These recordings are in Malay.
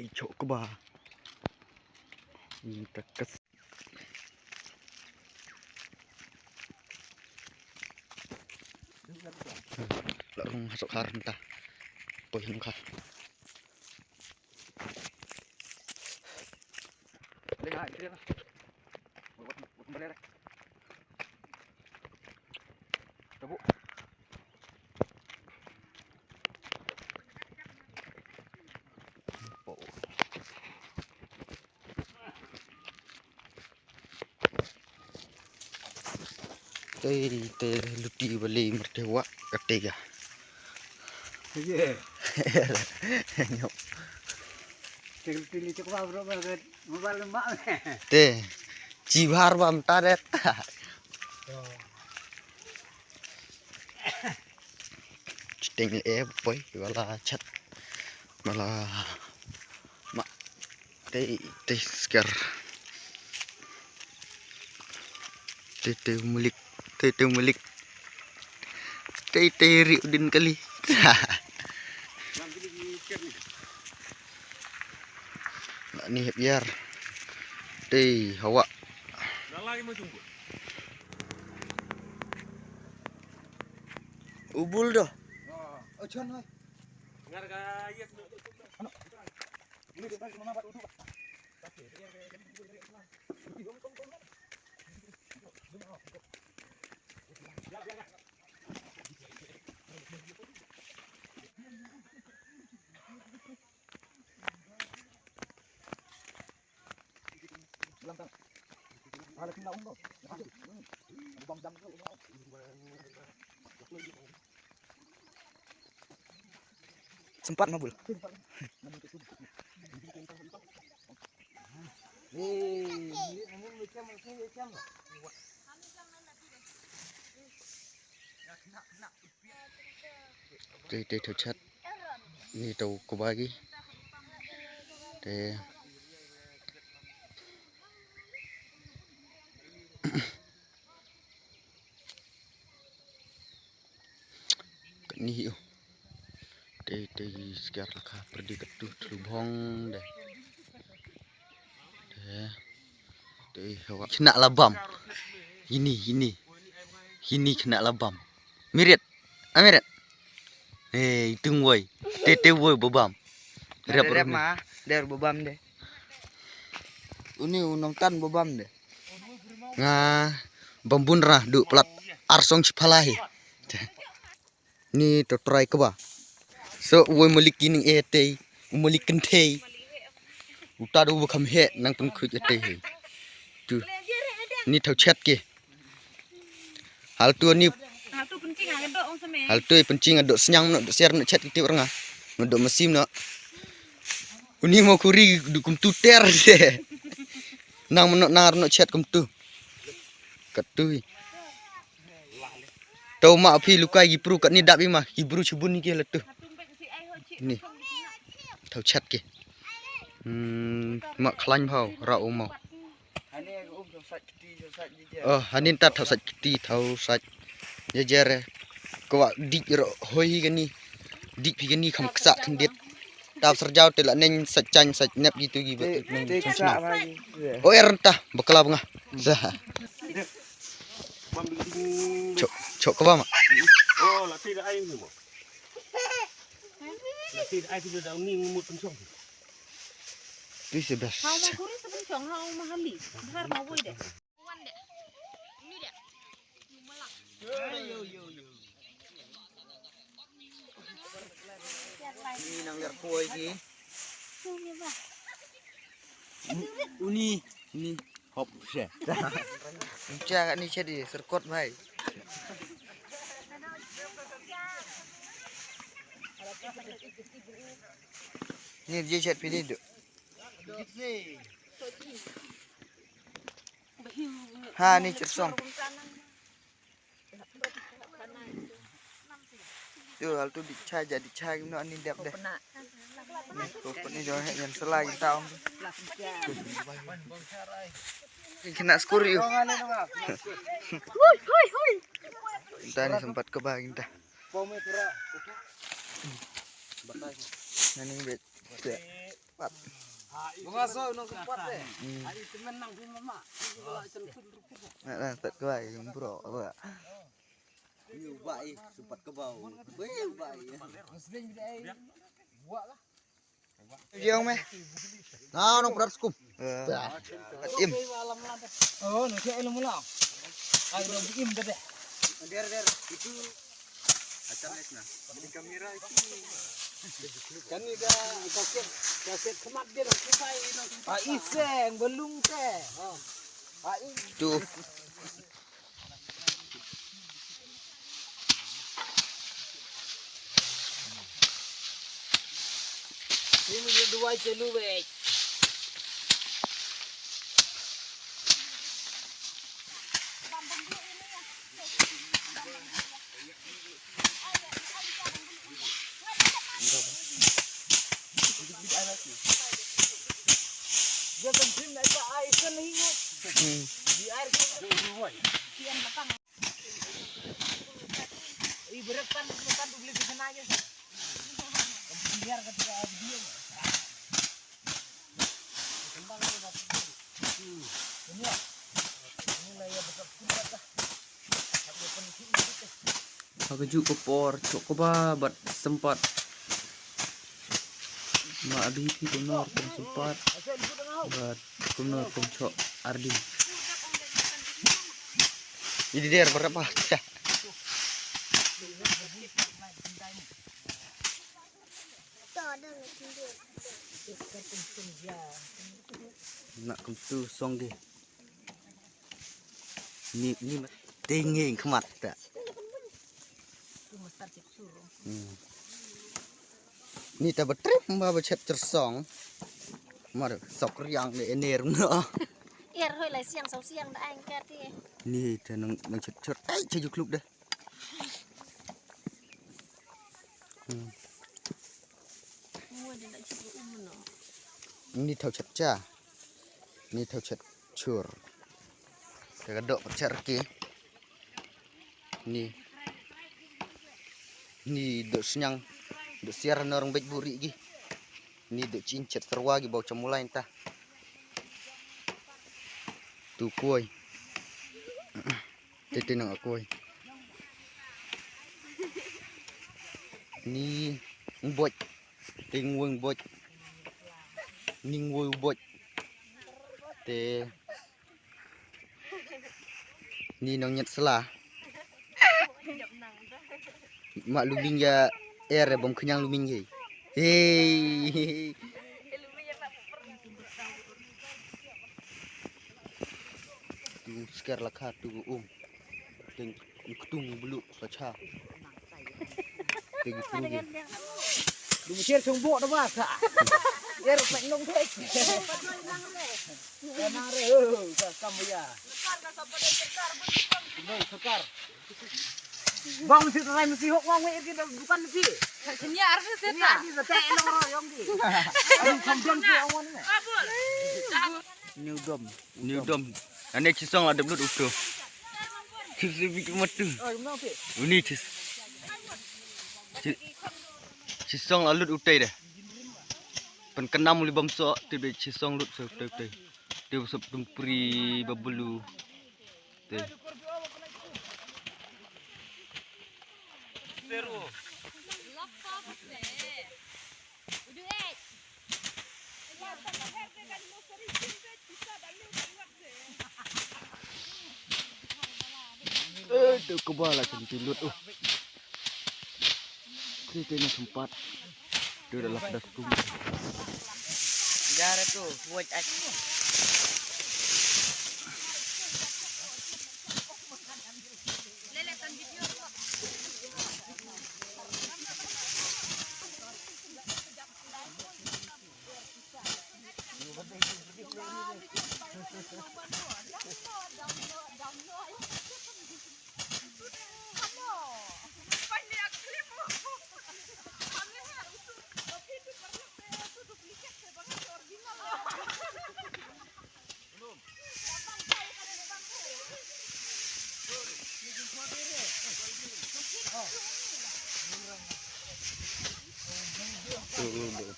Cok keba. Kita kes. Larung masuk kar entah. Poin kah. Lihat, lihat. Buat kembali dah. Coba. Teh luti beli merdewa ketiga. Iya. Nyok. Teh luti cukup berapa kan? Mobile lemak. Teh jibar bam taret. Cting boy wala chat. Malah mak teh skar. Teh mulik. Teh mulik. Teh riudin kali. Nih biar teh hawa. Lagi mau jumpa. Ubul dah. Oh, jangan. Ngar kaya. Ini dia balik mana duduk. Sempat mabul. Teh thau chat. Ini tau ko bagi. Teh ni hiu. Teh segar ka perdi ketu lubong deh. Teh hawa kena labam. Ini kena labam. Mirit. Amirit. Itu woi. Teh woi babam. Rep mah, der bobam deh. Ini unongtan bobam deh. Nga bambun rah du pelat arsong cipalahi. Ni to try ke ba. So woi mulik kining teh, mulik kentei. Uta do bekam he nang pun khuj teh. Tu. Ni thau chat ke. Hal tu ni hal tu pencing aduk senyang nak share nak chat kita orang ah. Aduk mesim nak. Uni mau kuri dukum tuter je. Nang menok nar nak chat kum tu. Ketui. Tau mak api lukai gipru kat ni dak bi mah. Gipru cubun ni ke letu. Ni. Tau chat ke. Mak klan phau ra mau. Oh, hanin tat thau sat kiti thau sat jejer ko dik ro hoi gani. Dik pi gani kham ksa thendit. Tap serjau telak neng sat chan sat nep gitu gi neng chan. Oh erntah bekala bengah. Sah. Cok ke ba mak? Oh, latih dah air semua. Latih air tu dah ni mut pensong. Tu sebas. Hau mau kuri sebencong hau mahali. Besar mau boy deh. Wan deh. Ini dia. Melak. Ini nang liar koi ki. Ini bah. Uni, ni hop se. Encah kat ni jadi serkot bhai. Ni dia chat pilih duk. Ha ni cersong. Tu hal tu dicai jadi cai guna ni dap deh. Ni kokot ni johe yang selagi tahu. Kena skor yuk. Hui. Entah ni sempat ke bah entah. Nani bet. Mengaso nang sempat deh. Hari temen nang di mama. Kalau sentuh rupanya. Nah, tak kuai bro apa. Nhiều vậy, sempat ke bawah. Banyak vậy. Muslim dia. Buat lah. Video meh. Nah, nong berat skum. Im. Oh, nak cek ilmu lah. Ayo dah bikin dah deh. Der itu acam esna. Di kamera itu. Kan ni dah kaset kemat dia dah selesai nang. Iseng belum teh. Tuh. Ini dia dua celu wek. Dia penting nak air kan ni. Di air kan. Kian belakang. Ibaratkan bukan beli di sana aja. Biar ketika dia. Kembang ni dah. Ini lah. Ini ya betul kuat dah. Tapi penting itu. Aku juga por, cok bat sempat. Mak abi pi kunor pun sempat. Bat kunor pun cok Ardi. Jadi dia berapa? Nak kentu song dia. Ni tinggi kemat tak. Ni ta betrip ma becet cersong. Mar sok riang de ener no. Ir hơi lại xiang sáu xiang đã anh két đi. Ni ta nang cet cet ai cejuk kluk dah. Mua đến lại chỉ có nó. Ni thau cet cha. Ni thau cet chur. Ka gadok pecer ki. Ni dok senyang. Dok siaran orang baik buri gi. Ni dok cincet serwa gi bau cemulai entah. Tu kuoi. Tete nang kuoi. Ni boj. Ting weng boj. Ning woi boj. Te ni nong nyet selah. Mak luming ya air bom kenyang luming ye. Hei. Tu seker lakha tu Ting kutung beluk sacha. Tegi tu ge. Lu cer sumbo dah bah. Dia rupanya nong teh. Nang re kamu ya. Sekar. Bang mesti try mesti hok wang we kita bukan mesti. Senyar tu Ini di teh nang royong di. Aduh kampion tu awan ni. New dom. Ane cisong ada belut utuh. Cisi bikin matu. Oh, mana tu? Ini cisong alut utai dah. Pen kenam libam so tiba cisong lut so utai. Dia sop tumpri babulu. Teh. Seru. Tu kebala centilut. Kita ni sempat. Dia dah lapdas kum. Jara tu, buat aja.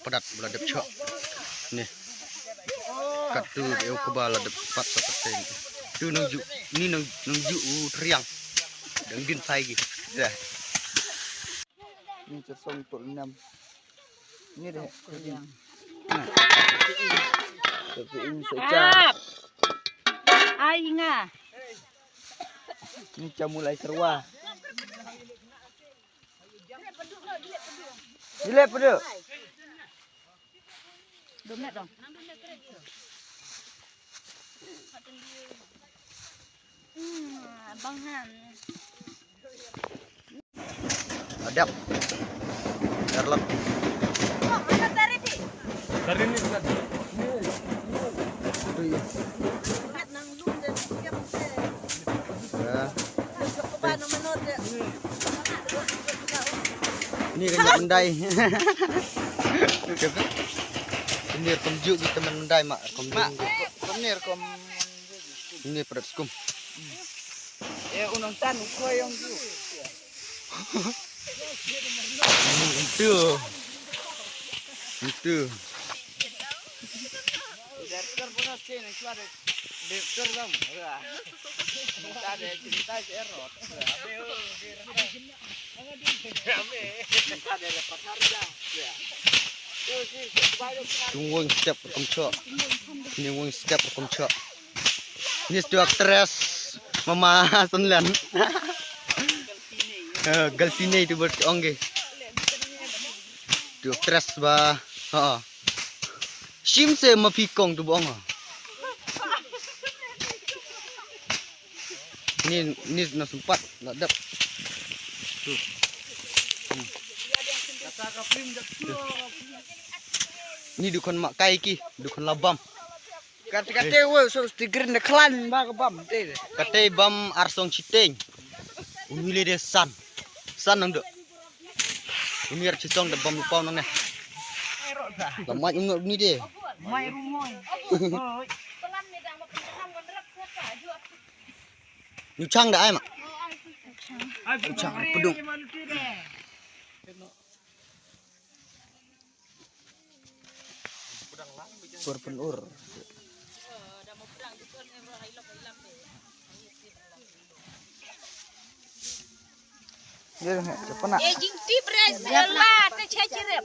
Pedat beladap cok. Nih. Kat tu eu kebala depat seperti ini. Tu nungju ni nungju teriang. Đang din sai gì. Dah. Ni sesong tul 6. Ni deh. Tapi ini secara Ai nga. ini mulai serwa. Dile pedu. Domet dong. Bang Han. Adap. Darlat. Dari ini kan. Tu ya. Ya. Ini kan mendai. Ini komjuk kita mendai mak komjuk. Penir kom. Ini pedas kum. Unang tan ko yung tu. Itu. Director pun sini suara director bang. Ada cerita error. Tunggu step komcok. Ini wong step komcok. Ini sudah stres mama senlan. Galpine itu berongge. Tu stres ba. Ha. Sim se mapikong tu bong. Ini nak sempat nak dap. Tu. Ini dukun mak kai ki, dukun labam. Kata-kata we so stiker neklan ba ka bam te. Kate bam arsong citeng. Umile de san. San nang de. Umir citong de bam lupau nang ne. Lamat ngok ni de. Mai rumoy. Nyucang dah ai mak. Nyucang pedung. Berpenur. Dia nak cepat nak Jing tip res lah te chechirep.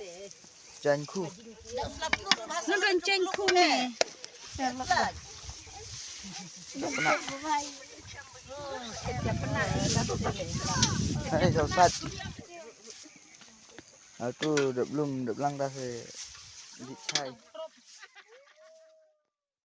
janku. Nundun cengku ne. Cepat nak. Hai sosat. Aku dah belum dah belang dah se. Di chai.